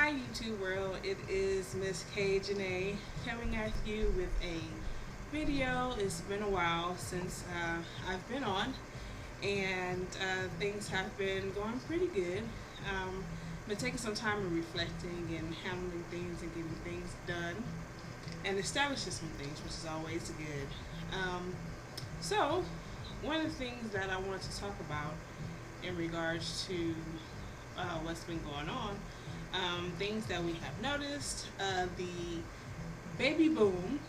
Hi YouTube world, it is Miss K Janae coming at you with a video. It's been a while since I've been on, and things have been going pretty good. Been taking some time and reflecting and handling things and getting things done and establishing some things, which is always good. So, one of the things that I wanted to talk about in regards to what's been going on, things that we have noticed, the baby boom,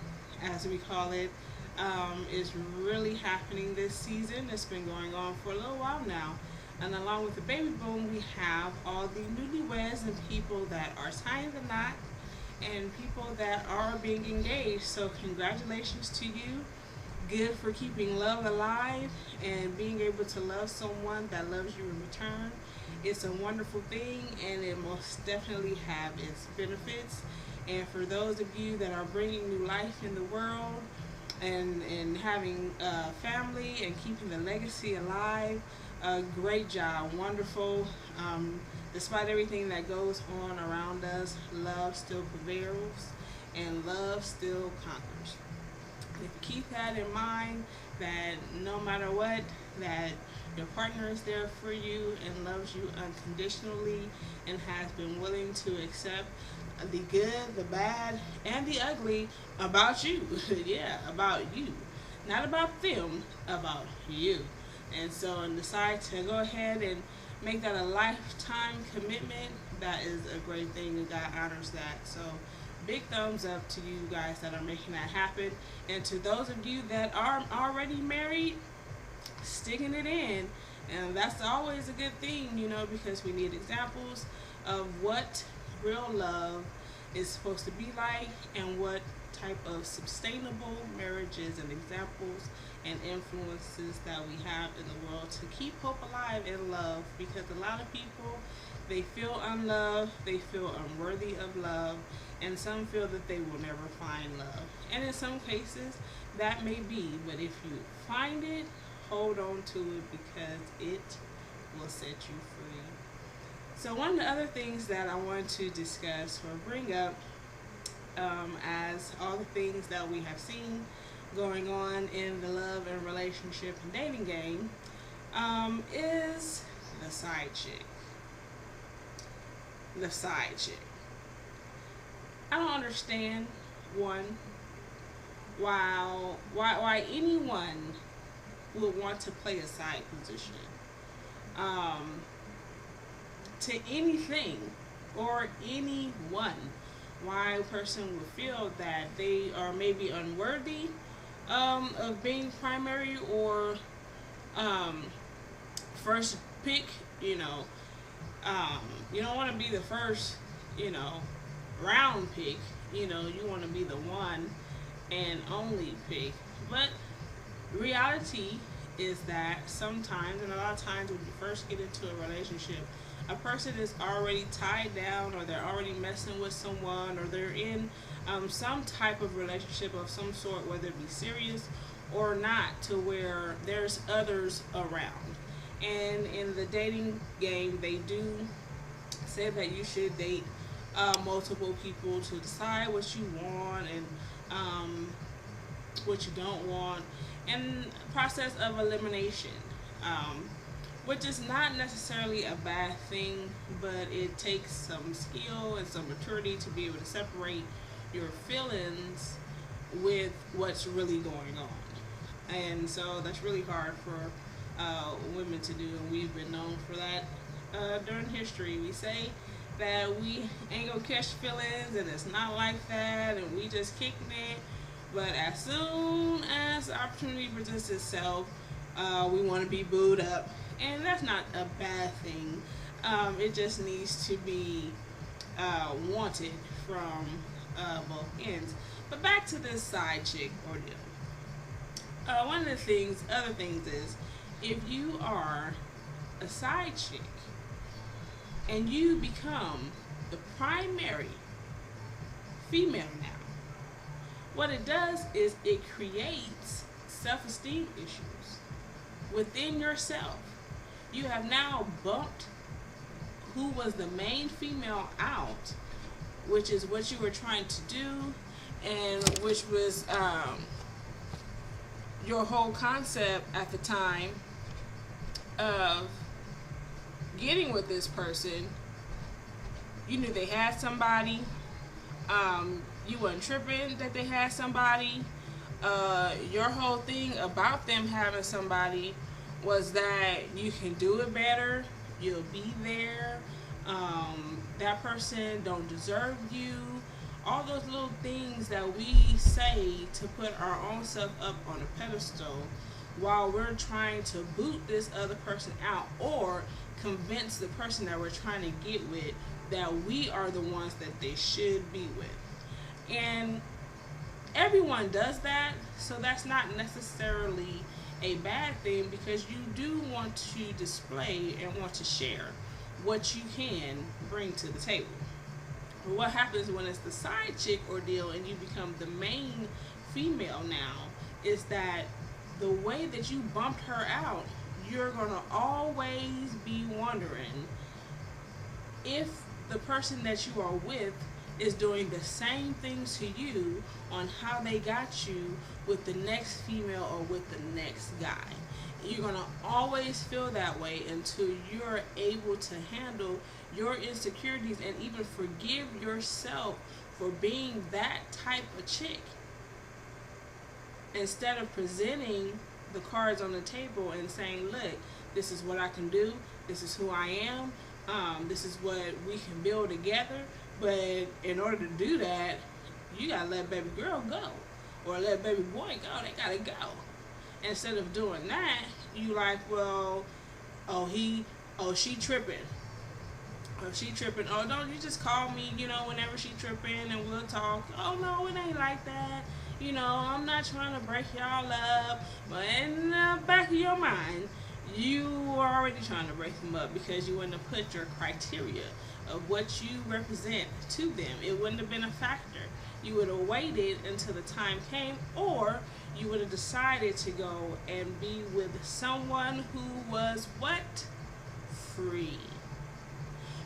as we call it, is really happening this season. It's been going on for a little while now. And along with the baby boom, we have all the newlyweds and people that are tying the knot and people that are being engaged. So, congratulations to you. Good for keeping love alive and being able to love someone that loves you in return. It's a wonderful thing, and it most definitely have its benefits. And for those of you that are bringing new life in the world and having a family and keeping the legacy alive, great job, wonderful. Despite everything that goes on around us, love still prevails and love still conquers. If you keep that in mind, that no matter what, that your partner is there for you and loves you unconditionally and has been willing to accept the good, the bad, and the ugly about you. Yeah, about you. Not about them, about you. And so, and decide to go ahead and make that a lifetime commitment, that is a great thing, and God honors that. So, big thumbs up to you guys that are making that happen. And to those of you that are already married, sticking it in. And that's always a good thing, because we need examples of what real love is supposed to be like and what type of sustainable marriages and examples and influences that we have in the world to keep hope alive in love. Because a lot of people, they feel unloved, they feel unworthy of love, and some feel that they will never find love. And in some cases, that may be, but if you find it, hold on to it, because it will set you free. So one of the other things that I want to discuss or bring up, as all the things that we have seen going on in the love and relationship and dating game, is the side chick. The side chick. I don't understand, one, why anyone would want to play a side position to anything or anyone. Why a person would feel that they are maybe unworthy of being primary or first pick. You don't want to be the first round pick. You want to be the one and only pick. But reality is that sometimes, and a lot of times, when you first get into a relationship, a person is already tied down, or they're already messing with someone, or they're in some type of relationship of some sort, whether it be serious or not, to where there's others around. And in the dating game, they do say that you should date multiple people to decide what you want and what you don't want, and process of elimination, which is not necessarily a bad thing, but it takes some skill and some maturity to be able to separate your feelings with what's really going on. And so that's really hard for women to do, and we've been known for that during history. We say that we ain't gonna catch feelings, and it's not like that, and we just kicking it. But as soon as the opportunity presents itself, we want to be booed up. And that's not a bad thing. It just needs to be wanted from both ends. But back to this side chick ordeal. One of the other things is, if you are a side chick and you become the primary female now, what it does is it creates self-esteem issues within yourself. You have now bumped who was the main female out which is what you were trying to do, and which was your whole concept at the time of getting with this person. You knew they had somebody. You weren't tripping that they had somebody. Your whole thing about them having somebody was that you can do it better. You'll be there. That person don't deserve you. All those little things that we say to put our own self up on a pedestal while we're trying to boot this other person out or convince the person that we're trying to get with that we are the ones that they should be with. And everyone does that, so that's not necessarily a bad thing, because you do want to display and want to share what you can bring to the table. But what happens when it's the side chick ordeal and you become the main female now is that the way that you bumped her out, you're going to always be wondering if the person that you are with is doing the same things to you on how they got you with the next female or with the next guy. You're going to always feel that way until you're able to handle your insecurities and even forgive yourself for being that type of chick. Instead of presenting the cards on the table and saying, look, this is what I can do, this is who I am, this is what we can build together. But in order to do that, you gotta let baby girl go, or let baby boy go. They gotta go. Instead of doing that, you like, well, she tripping. Or she tripping. Oh, don't you just call me, whenever she tripping and we'll talk. Oh no, it ain't like that. I'm not trying to break y'all up. But in the back of your mind, you were already trying to break them up because you wouldn't have put your criteria of what you represent to them. It wouldn't have been a factor. You would have waited until the time came, or you would have decided to go and be with someone who was what? Free.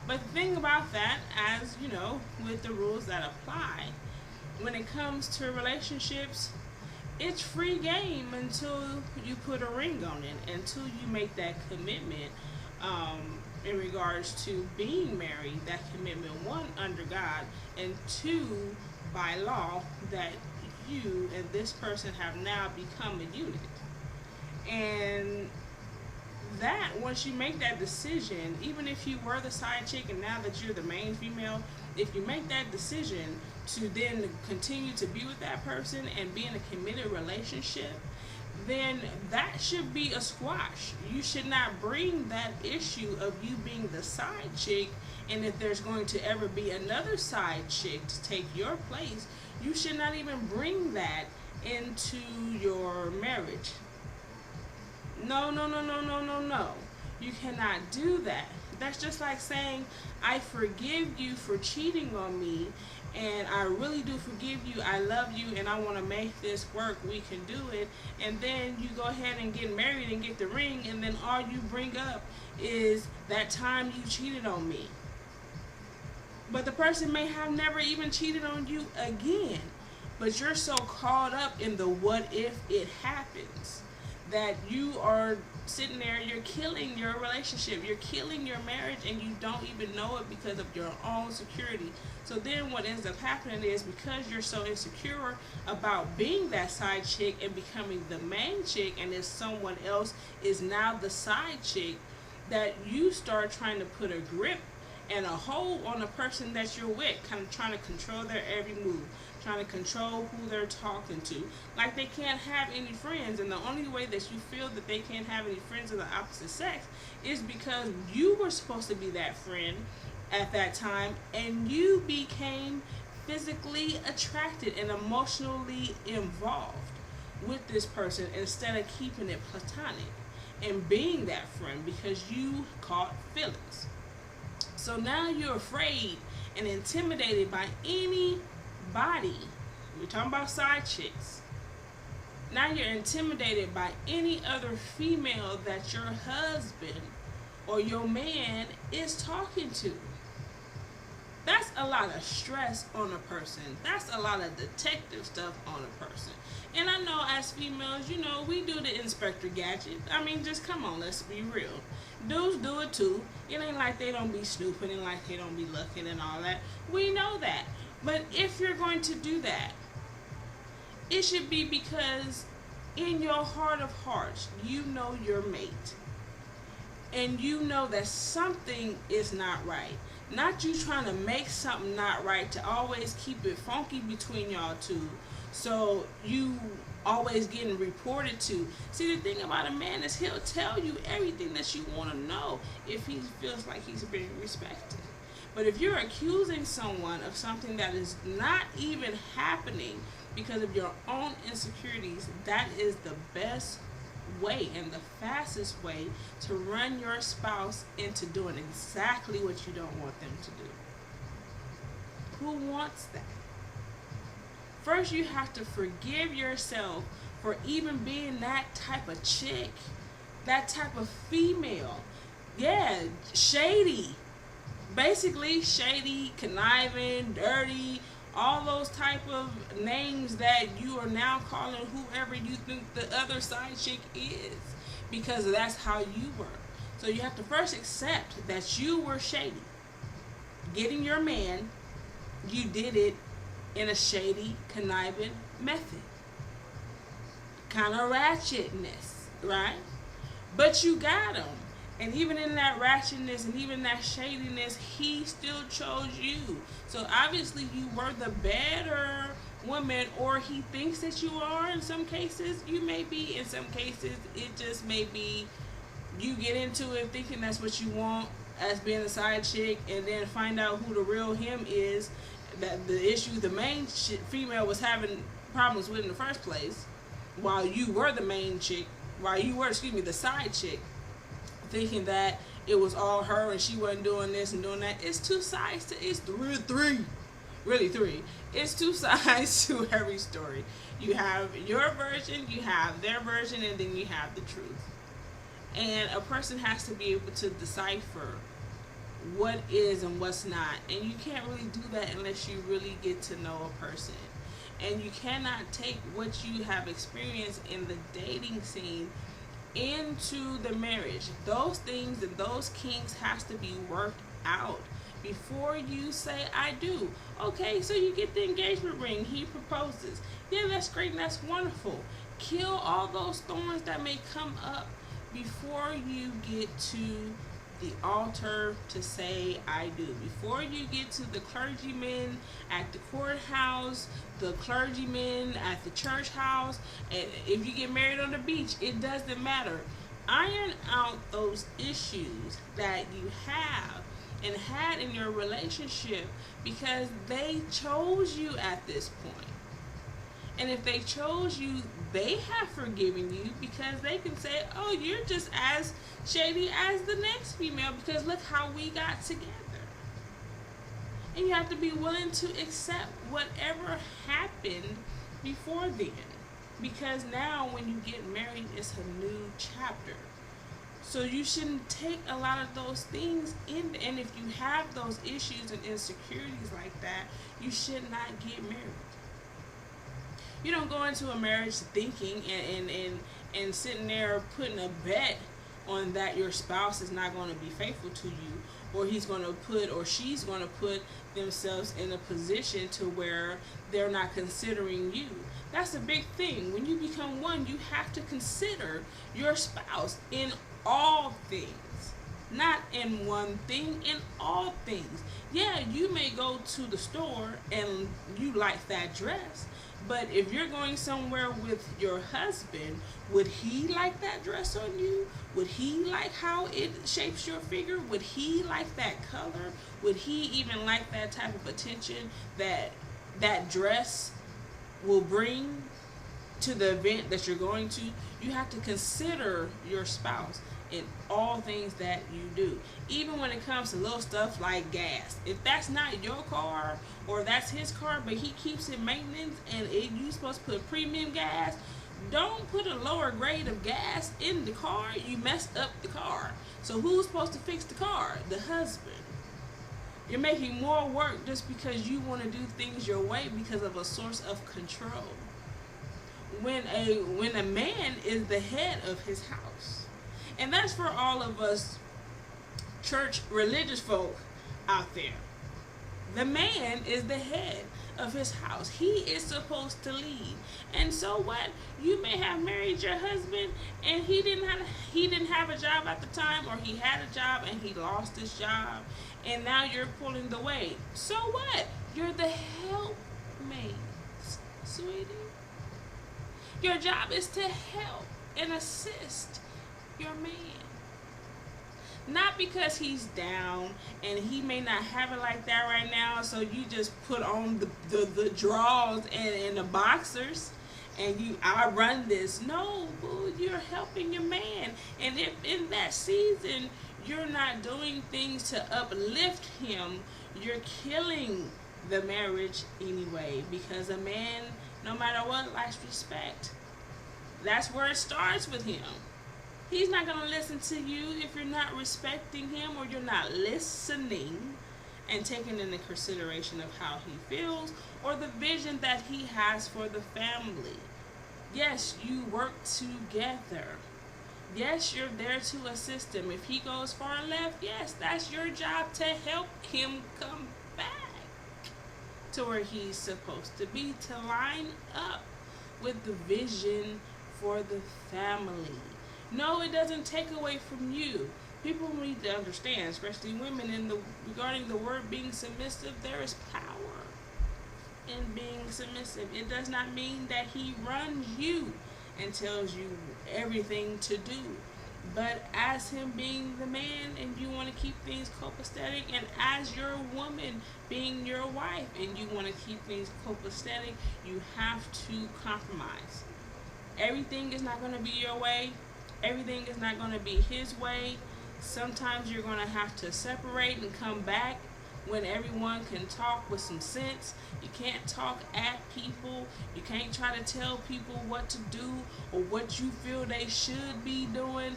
But the thing about that, as you know, with the rules that apply, when it comes to relationships, it's free game until you put a ring on it, until you make that commitment in regards to being married, that commitment, one, under God, and two, by law, that you and this person have now become a unit. And that, once you make that decision, even if you were the side chick and now that you're the main female, if you make that decision to then continue to be with that person and be in a committed relationship, then that should be a squash. You should not bring that issue of you being the side chick, and if there's going to ever be another side chick to take your place, you should not even bring that into your marriage. No. You cannot do that. That's just like saying, I forgive you for cheating on me, and I really do forgive you, I love you, and I want to make this work, we can do it. And then you go ahead and get married and get the ring, and then all you bring up is that time you cheated on me. But the person may have never even cheated on you again. But you're so caught up in the what if it happens that you are sitting there, you're killing your relationship, you're killing your marriage, and you don't even know it because of your own security. So then what ends up happening is, because you're so insecure about being that side chick and becoming the main chick, and if someone else is now the side chick, that you start trying to put a grip and a hold on the person that you're with, kind of trying to control their every move, trying to control who they're talking to. Like they can't have any friends, and the only way that you feel that they can't have any friends of the opposite sex is because you were supposed to be that friend at that time, and you became physically attracted and emotionally involved with this person instead of keeping it platonic and being that friend because you caught feelings. So now you're afraid and intimidated by anybody. We're talking about side chicks. Now you're intimidated by any other female that your husband or your man is talking to. That's a a lot of stress on a person. That's a lot of detective stuff on a person. And I know as females, we do the Inspector Gadget. I mean, just come on, let's be real. Dudes do it too. It ain't like they don't be snooping and like they don't be looking and all that. We know that. But if you're going to do that, it should be because in your heart of hearts, you know your mate. And you know that something is not right. Not you trying to make something not right to always keep it funky between y'all two. So you always getting reported to. See, the thing about a man is he'll tell you everything that you want to know if he feels like he's being respected. But if you're accusing someone of something that is not even happening because of your own insecurities, that is the best way and the fastest way to run your spouse into doing exactly what you don't want them to do. Who wants that? First, you have to forgive yourself for even being that type of chick, that type of female. Yeah, shady. Basically, shady, conniving, dirty, all those type of names that you are now calling whoever you think the other side chick is, because that's how you were. So you have to first accept that you were shady. Getting your man, you did it in a shady, conniving method. Kind of ratchetness, right? But you got him. And even in that ratchetness and even that shadiness, he still chose you. So obviously you were the better woman, or he thinks that you are. In some cases you may be. In some cases it just may be you get into it thinking that's what you want as being a side chick, and then find out who the real him is, that the issue the main female was having problems with in the first place, while you were the main chick, while you were, the side chick, thinking that it was all her and she wasn't doing this and doing that. It's two sides to it's three. It's two sides to every story. You have your version, you have their version, and then you have the truth. And a person has to be able to decipher what is and what's not. And you can't really do that unless you really get to know a person. And you cannot take what you have experienced in the dating scene into the marriage. Those things and those kinks has to be worked out before you say I do. Okay, so you get the engagement ring, he proposes. Yeah, that's great and that's wonderful. Kill all those thorns that may come up before you get to the altar to say I do. Before you get to the clergyman at the courthouse, the clergyman at the church house, and if you get married on the beach, it doesn't matter. Iron out those issues that you have and had in your relationship, because they chose you at this point. And if they chose you, they have forgiven you, because they can say, oh, you're just as shady as the next female, because look how we got together. And you have to be willing to accept whatever happened before then, because now when you get married, it's a new chapter. So you shouldn't take a lot of those things in, and if you have those issues and insecurities like that, you should not get married. You don't go into a marriage thinking and sitting there putting a bet on that your spouse is not going to be faithful to you, or he's going to put or she's going to put themselves in a position to where they're not considering you. That's a big thing. When you become one, you have to consider your spouse in all things. Not in one thing, in all things. Yeah, you may go to the store and you like that dress, but if you're going somewhere with your husband, would he like that dress on you? Would he like how it shapes your figure? Would he like that color? Would he even like that type of attention that that dress will bring to the event that you're going to? You have to consider your spouse in all things that you do. Even when it comes to little stuff like gas. If that's not your car or that's his car, but he keeps it maintenance and you're supposed to put premium gas, don't put a lower grade of gas in the car. You messed up the car. So who's supposed to fix the car? The husband. You're making more work just because you want to do things your way because of a source of control. When a man is the head of his house, and that's for all of us church religious folk out there. The man is the head of his house. He is supposed to lead. And so what? You may have married your husband and he didn't have a job at the time, or he had a job and he lost his job, and now you're pulling the weight. So what? You're the helpmate, sweetie. Your job is to help and assist your man. Not because he's down and he may not have it like that right now, so you just put on the drawers and the boxers and I run this. No, boo, you're helping your man. And if in that season you're not doing things to uplift him, you're killing the marriage anyway, because a man, no matter what, likes respect. That's where it starts with him. He's not going to listen to you if you're not respecting him, or you're not listening and taking into consideration of how he feels or the vision that he has for the family. Yes, you work together. Yes, you're there to assist him. If he goes far left, yes, that's your job to help him come back to where he's supposed to be, to line up with the vision for the family. No, it doesn't take away from you. People need to understand, especially women, regarding the word being submissive, there is power in being submissive. It does not mean that he runs you and tells you everything to do. But as him being the man and you want to keep things copacetic, and as your woman being your wife and you want to keep things copacetic, you have to compromise. Everything is not going to be your way. Everything is not going to be his way. Sometimes you're going to have to separate and come back when everyone can talk with some sense. You can't talk at people. You can't try to tell people what to do or what you feel they should be doing.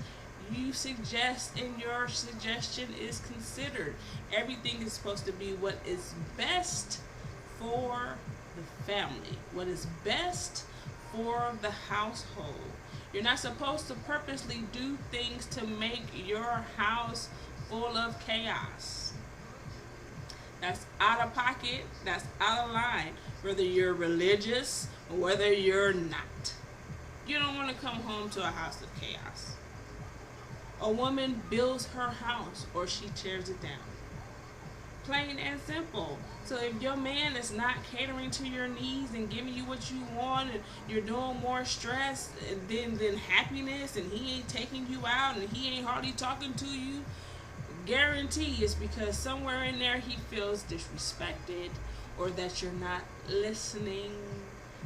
You suggest, and your suggestion is considered. Everything is supposed to be what is best for the family, what is best for the household. You're not supposed to purposely do things to make your house full of chaos. That's out of pocket. That's out of line. Whether you're religious or whether you're not. You don't want to come home to a house of chaos. A woman builds her house or she tears it down. Plain and simple. So if your man is not catering to your needs and giving you what you want, and you're doing more stress than happiness, and he ain't taking you out and he ain't hardly talking to you, guarantee it's because somewhere in there he feels disrespected, or that you're not listening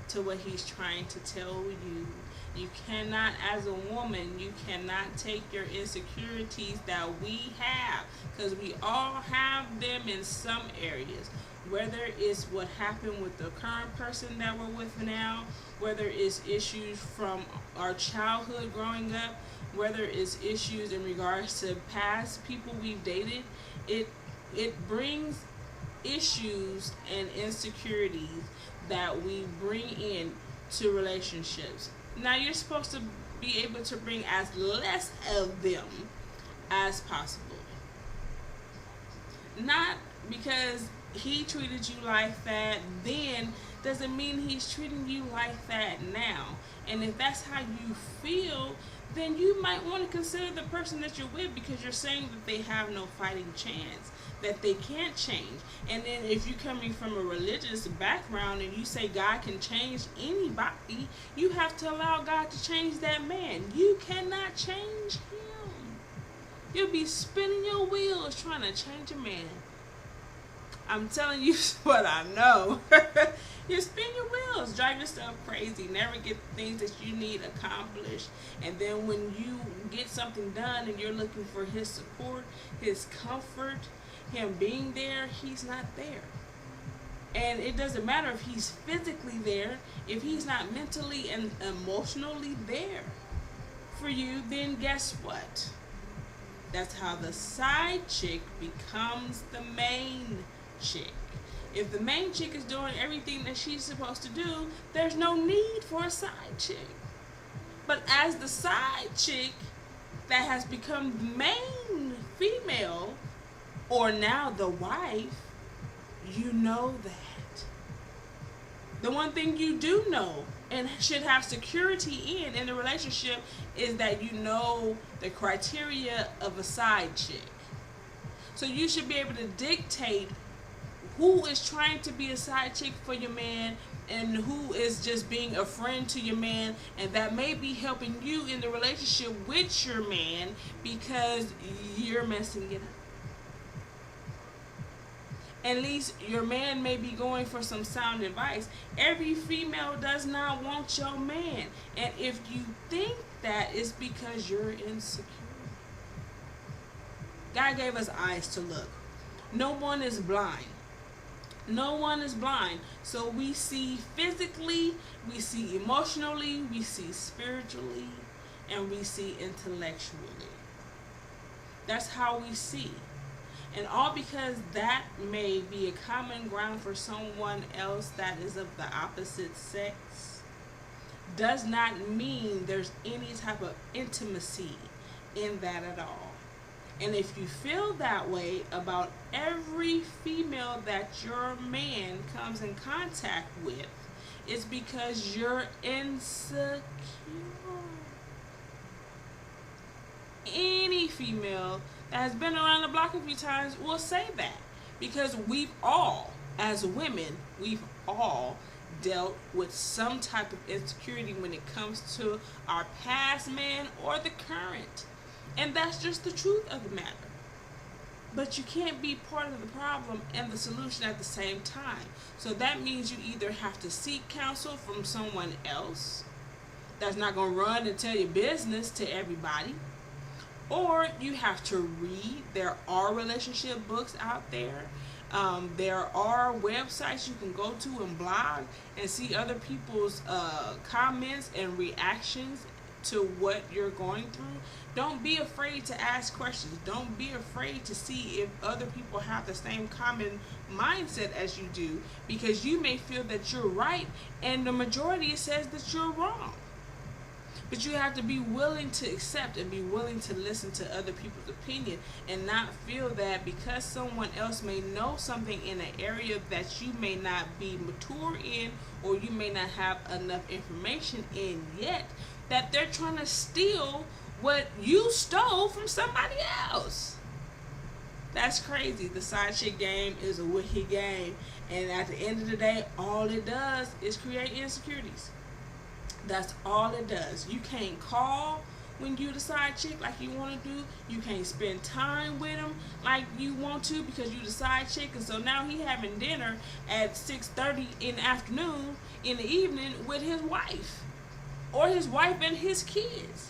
to what he's trying to tell you. You cannot, as a woman, you cannot take your insecurities that we have, because we all have them in some areas. Whether it's what happened with the current person that we're with now, whether it's issues from our childhood growing up, whether it's issues in regards to past people we've dated, it brings issues and insecurities that we bring in to relationships. Now you're supposed to be able to bring as less of them as possible. Not because he treated you like that then doesn't mean he's treating you like that now. And if that's how you feel, then you might want to consider the person that you're with, because you're saying that they have no fighting chance, that they can't change. And then if you're coming from a religious background and you say God can change anybody, you have to allow God to change that man. You cannot change him. You'll be spinning your wheels trying to change a man. I'm telling you what I know. You spin your wheels, drive yourself crazy, never get the things that you need accomplished. And then when you get something done and you're looking for his support, his comfort, him being there, he's not there. And it doesn't matter if he's physically there. If he's not mentally and emotionally there for you, then guess what? That's how the side chick becomes the main chick. If the main chick is doing everything that she's supposed to do, there's no need for a side chick. But as the side chick that has become the main female, or now the wife, you know that. The one thing you do know and should have security in the relationship is that you know the criteria of a side chick. So you should be able to dictate who is trying to be a side chick for your man and who is just being a friend to your man, and that may be helping you in the relationship with your man because you're messing it up. At least your man may be going for some sound advice. Every female does not want your man, and if you think that, it's because you're insecure. God gave us eyes to look. No one is blind. No one is blind. So we see physically, we see emotionally, we see spiritually, and we see intellectually. That's how we see. And all because that may be a common ground for someone else that is of the opposite sex does not mean there's any type of intimacy in that at all. And if you feel that way about every female that your man comes in contact with, it's because you're insecure. Any female that has been around the block a few times will say that, because we've all, as women, we've all dealt with some type of insecurity when it comes to our past man or the current. And that's just the truth of the matter. But you can't be part of the problem and the solution at the same time. So that means you either have to seek counsel from someone else that's not going to run and tell your business to everybody, or you have to read. There are relationship books out there. There are websites you can go to and blog and see other people's comments and reactions to what you're going through. Don't be afraid to ask questions. Don't be afraid to see if other people have the same common mindset as you do, because you may feel that you're right and the majority says that you're wrong. But you have to be willing to accept and be willing to listen to other people's opinion, and not feel that because someone else may know something in an area that you may not be mature in, or you may not have enough information in yet, that they're trying to steal what you stole from somebody else. That's crazy. The side chick game is a wicked game, and at the end of the day, all it does is create insecurities. That's all it does. You can't call when you the side chick like you want to do. You can't spend time with him like you want to because you the side chick, and so now he having dinner at 6:30 in the afternoon in the evening with his wife, or his wife and his kids,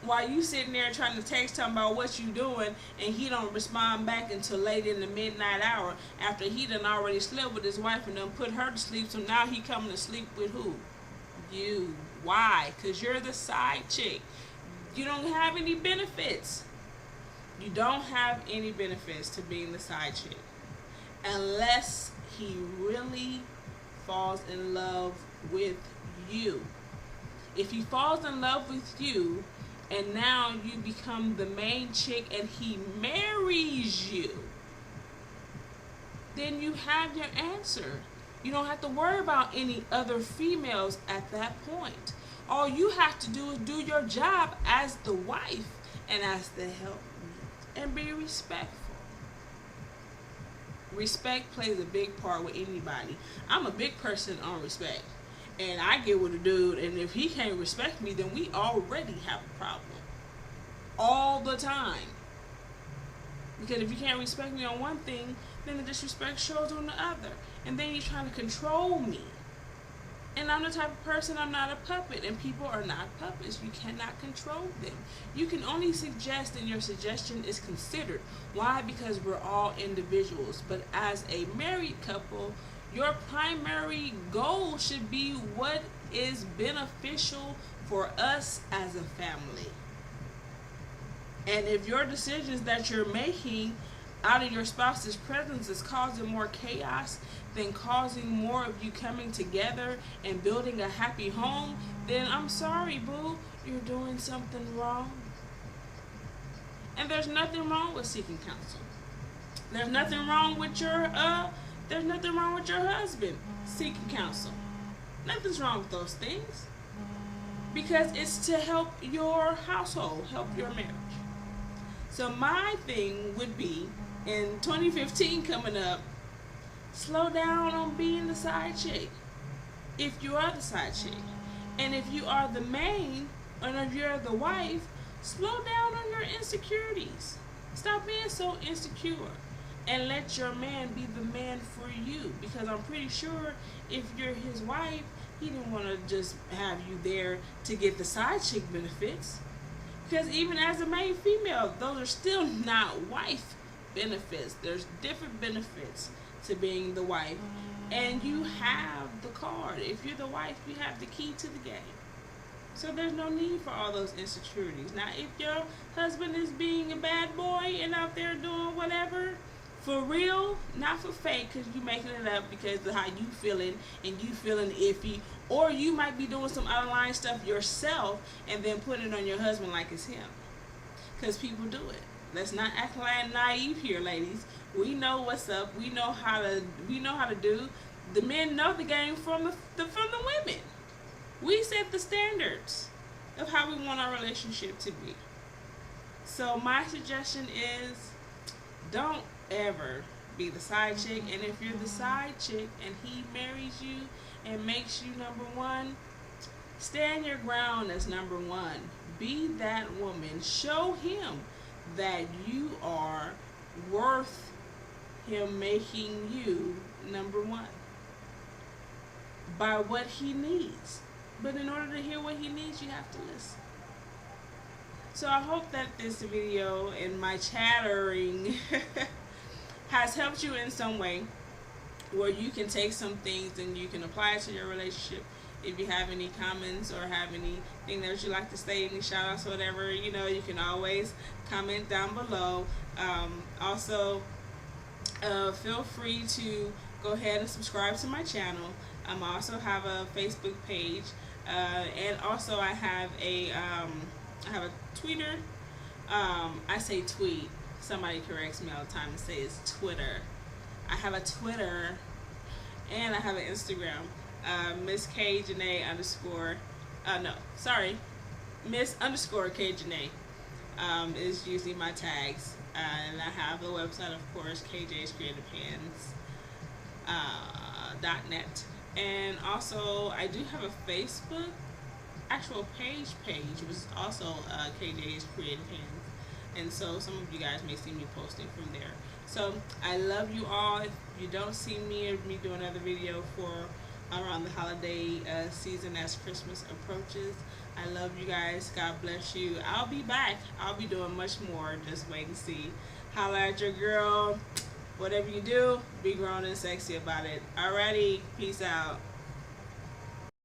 while you sitting there trying to text him about what you doing, and he don't respond back until late in the midnight hour after he done already slept with his wife and done put her to sleep. So now he coming to sleep with who? You. Why? Because you're the side chick. You don't have any benefits. You don't have any benefits to being the side chick, unless he really falls in love with you. If he falls in love with you and now you become the main chick and he marries you, then you have your answer. You don't have to worry about any other females at that point. All you have to do is do your job as the wife and as the helpmate, and be respectful. Respect plays a big part with anybody. I'm a big person on respect, and I get with a dude, and if he can't respect me, then we already have a problem. All the time. Because if you can't respect me on one thing, then the disrespect shows on the other. And then you're trying to control me. And I'm the type of person, I'm not a puppet, and people are not puppets. You cannot control them. You can only suggest, and your suggestion is considered. Why? Because we're all individuals. But as a married couple, your primary goal should be what is beneficial for us as a family. And if your decisions that you're making out of your spouse's presence is causing more chaos than causing more of you coming together and building a happy home, then I'm sorry, boo, you're doing something wrong. And there's nothing wrong with seeking counsel. There's nothing wrong with your husband seeking counsel. Nothing's wrong with those things. Because it's to help your household, help your marriage. So my thing would be, in 2015 coming up, slow down on being the side chick. If you are the side chick. And if you are the main, or if you're the wife, slow down on your insecurities. Stop being so insecure. And let your man be the man for you. Because I'm pretty sure if you're his wife, he didn't want to just have you there to get the side chick benefits. Because even as a main female, those are still not wife benefits. There's different benefits to being the wife. And you have the card. If you're the wife, you have the key to the game. So there's no need for all those insecurities. Now, if your husband is being a bad boy and out there doing whatever, for real, not for fake, because you making it up because of how you feeling and you feeling iffy, or you might be doing some out of line stuff yourself and then putting it on your husband like it's him. Because people do it. Let's not act like naive here, ladies. We know what's up. We know how to do. The men know the game from the women. We set the standards of how we want our relationship to be. So my suggestion is, don't ever be the side chick. And if you're the side chick and he marries you and makes you number one, stand your ground as number one. Be that woman. Show him that you are worth him making you number one by what he needs. But in order to hear what he needs, you have to listen. So I hope that this video and my chattering has helped you in some way, where you can take some things and you can apply it to your relationship. If you have any comments or have anything that you'd like to say, any shout outs or whatever, you can always comment down below. Also, feel free to go ahead and subscribe to my channel. I also have a Facebook page, and also I have a Twitter. I say tweet. Somebody corrects me all the time and says Twitter. I have a Twitter, and I have an Instagram. Miss K Janae underscore. Miss underscore K Janae is usually my tags. And I have a website, of course, kjscreativepans.net. And also, I do have a Facebook actual page, which is also KJ's Creative Pans. And so some of you guys may see me posting from there. So I love you all. If you don't see me or me do another video for around the holiday season as Christmas approaches, I love you guys. God bless you. I'll be back. I'll be doing much more. Just wait and see. Holla at your girl. Whatever you do, be grown and sexy about it. Alrighty. Peace out.